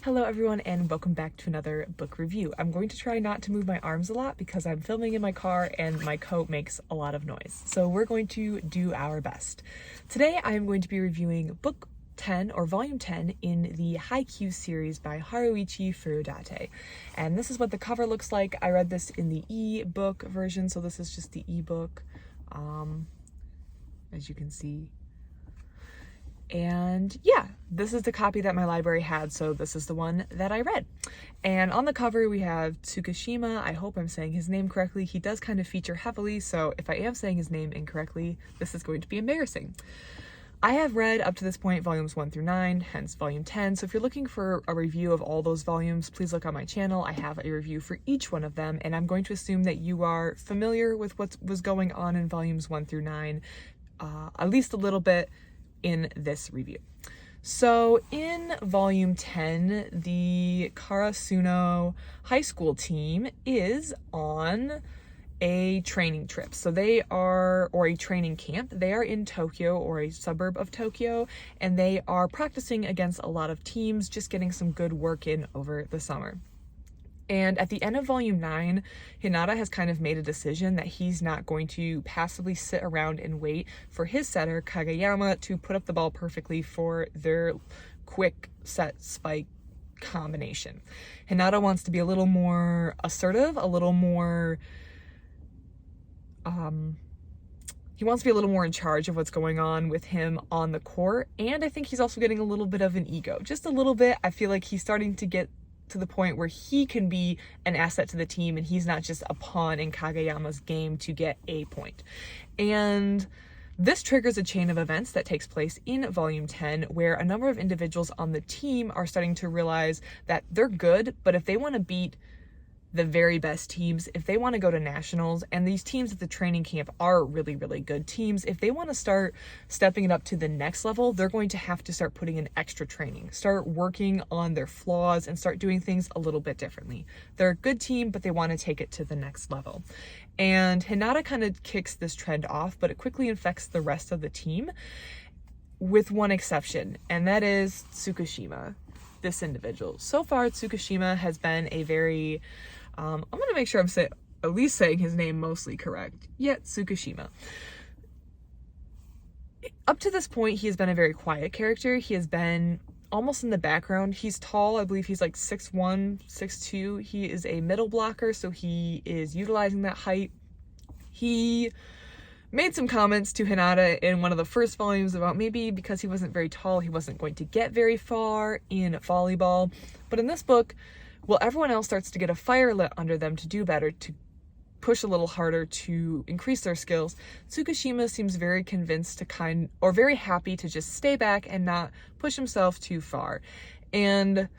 Hello everyone and welcome back to another book review. I'm going to try not to move my arms a lot because I'm filming in my car and my coat makes a lot of noise. So we're going to do our best. Today I am going to be reviewing book 10 or volume 10 in the Haikyu series by Haruichi Furudate. And this is what the cover looks like. I read this in the e-book version, so this is just the e-book, as you can see. And yeah, this is the copy that my library had, so this is the one that I read. And on the cover we have Tsukushima. I hope I'm saying his name correctly. He does kind of feature heavily, so if I am saying his name incorrectly, this is going to be embarrassing. I have read up to this point volumes 1 through 9, hence volume 10, so if you're looking for a review of all those volumes, please look on my channel. I have a review for each one of them, and I'm going to assume that you are familiar with what was going on in volumes 1 through 9, at least a little bit, in this review. So in volume 10, the Karasuno high school team is on a training trip. So they are, or a training camp. They are in Tokyo, or a suburb of Tokyo, and they are practicing against a lot of teams, just getting some good work in over the summer. And at the end of volume 9, Hinata has kind of made a decision that he's not going to passively sit around and wait for his setter, Kageyama, to put up the ball perfectly for their quick set spike combination. Hinata wants to be a little more assertive, a little more, he wants to be a little more in charge of what's going on with him on the court. And I think he's also getting a little bit of an ego, just a little bit. I feel like he's starting to get to the point where he can be an asset to the team and he's not just a pawn in Kageyama's game to get a point. And this triggers a chain of events that takes place in volume 10, where a number of individuals on the team are starting to realize that they're good, but if they want to beat the very best teams, if they want to go to nationals, and these teams at the training camp are really, really good teams, if they want to start stepping it up to the next level, they're going to have to start putting in extra training, start working on their flaws, and start doing things a little bit differently. They're a good team, but they want to take it to the next level. And Hinata kind of kicks this trend off, but it quickly infects the rest of the team, with one exception, and that is Tsukushima, this individual. So far, Tsukushima has been a very, I'm going to make sure I'm at least saying his name mostly correct. Yeah, Tsukushima. Up to this point, he has been a very quiet character. He has been almost in the background. He's tall. I believe he's like 6'1", 6'2". He is a middle blocker, so he is utilizing that height. He made some comments to Hinata in one of the first volumes about maybe because he wasn't very tall, he wasn't going to get very far in volleyball. But in this book, well, everyone else starts to get a fire lit under them to do better, to push a little harder, to increase their skills. Tsukushima seems very convinced to very happy to just stay back and not push himself too far. And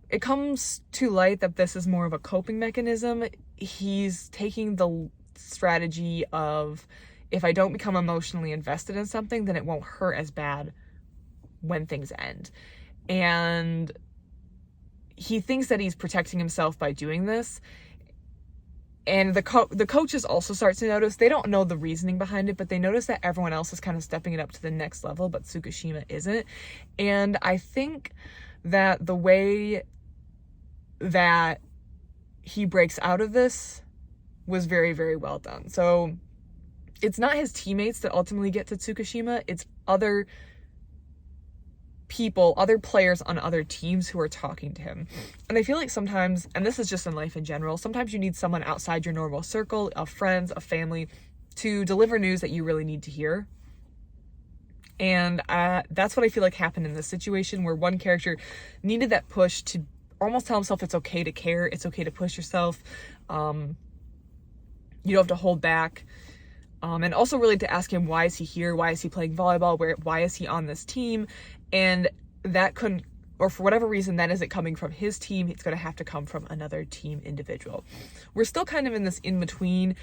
it comes to light that this is more of a coping mechanism. He's taking the strategy of, if I don't become emotionally invested in something, then it won't hurt as bad when things end. And he thinks that he's protecting himself by doing this. And the coaches also start to notice, they don't know the reasoning behind it, but they notice that everyone else is kind of stepping it up to the next level, but Tsukushima isn't. And I think that the way that he breaks out of this was very, very well done. So it's not his teammates that ultimately get to Tsukushima, it's other people, other players on other teams who are talking to him. And I feel like sometimes, and this is just in life in general, sometimes you need someone outside your normal circle of friends, of family, to deliver news that you really need to hear. And that's what I feel like happened in this situation, where one character needed that push to almost tell himself it's okay to care, it's okay to push yourself, you don't have to hold back. And also really to ask him, why is he here? Why is he playing volleyball? Why is he on this team? And that couldn't, or for whatever reason, that isn't coming from his team. It's going to have to come from another team individual. We're still kind of in this in-between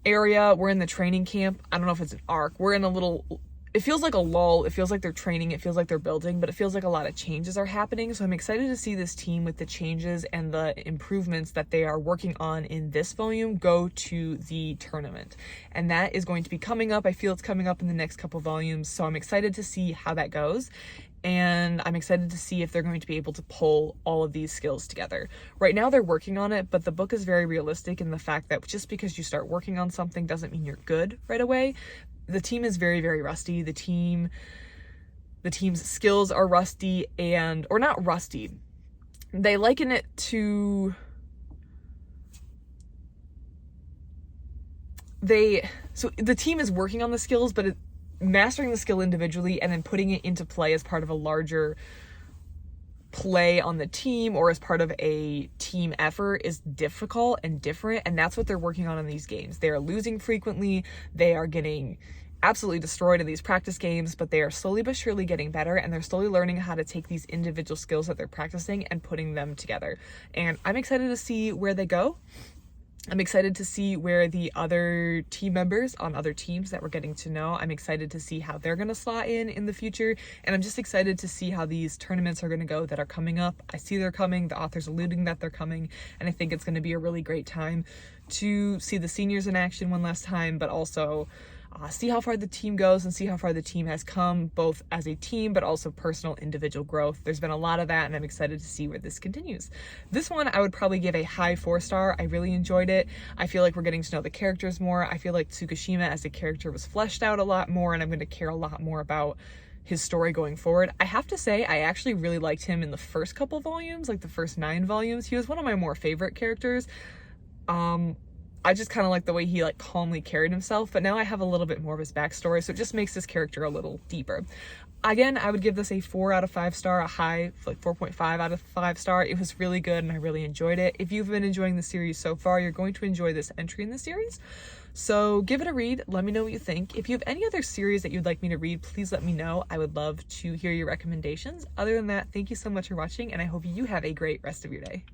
area. We're in the training camp. I don't know if it's an arc. We're in a little, it feels like a lull. It feels like they're training. It feels like they're building, but it feels like a lot of changes are happening. So I'm excited to see this team, with the changes and the improvements that they are working on in this volume, go to the tournament. And that is going to be coming up. I feel it's coming up in the next couple volumes. So I'm excited to see how that goes. and I'm excited to see if they're going to be able to pull all of these skills together. Right now they're working on it, but the book is very realistic in the fact that just because you start working on something doesn't mean you're good right away. The team is very, very rusty. The team's skills are rusty, or not rusty. They liken it to so the team is working on the skills, but mastering the skill individually and then putting it into play as part of a larger play on the team or as part of a team effort is difficult and different, and that's what they're working on in these games. They are losing frequently, they are getting absolutely destroyed in these practice games, but they are slowly but surely getting better, and they're slowly learning how to take these individual skills that they're practicing and putting them together. And I'm excited to see where they go. I'm excited to see where the other team members on other teams that we're getting to know, I'm excited to see how they're going to slot in the future. And I'm just excited to see how these tournaments are going to go that are coming up. I see they're coming. The author's alluding that they're coming. And I think it's going to be a really great time to see the seniors in action one last time, but also see how far the team goes and see how far the team has come, both as a team, but also personal individual growth. There's been a lot of that, and I'm excited to see where this continues. This one, I would probably give a high 4-star. I really enjoyed it. I feel like we're getting to know the characters more. I feel like Tsukishima as a character was fleshed out a lot more, and I'm going to care a lot more about his story going forward. I have to say, I actually really liked him in the first couple volumes, like the first 9 volumes. He was one of my more favorite characters. I just kind of like the way he like calmly carried himself, but now I have a little bit more of his backstory, so it just makes this character a little deeper. Again, I would give this a 4 out of 5 star, a high like 4.5 out of 5 star. It was really good and I really enjoyed it. If you've been enjoying the series so far, you're going to enjoy this entry in the series. So give it a read. Let me know what you think. If you have any other series that you'd like me to read, please let me know. I would love to hear your recommendations. Other than that, thank you so much for watching, and I hope you have a great rest of your day.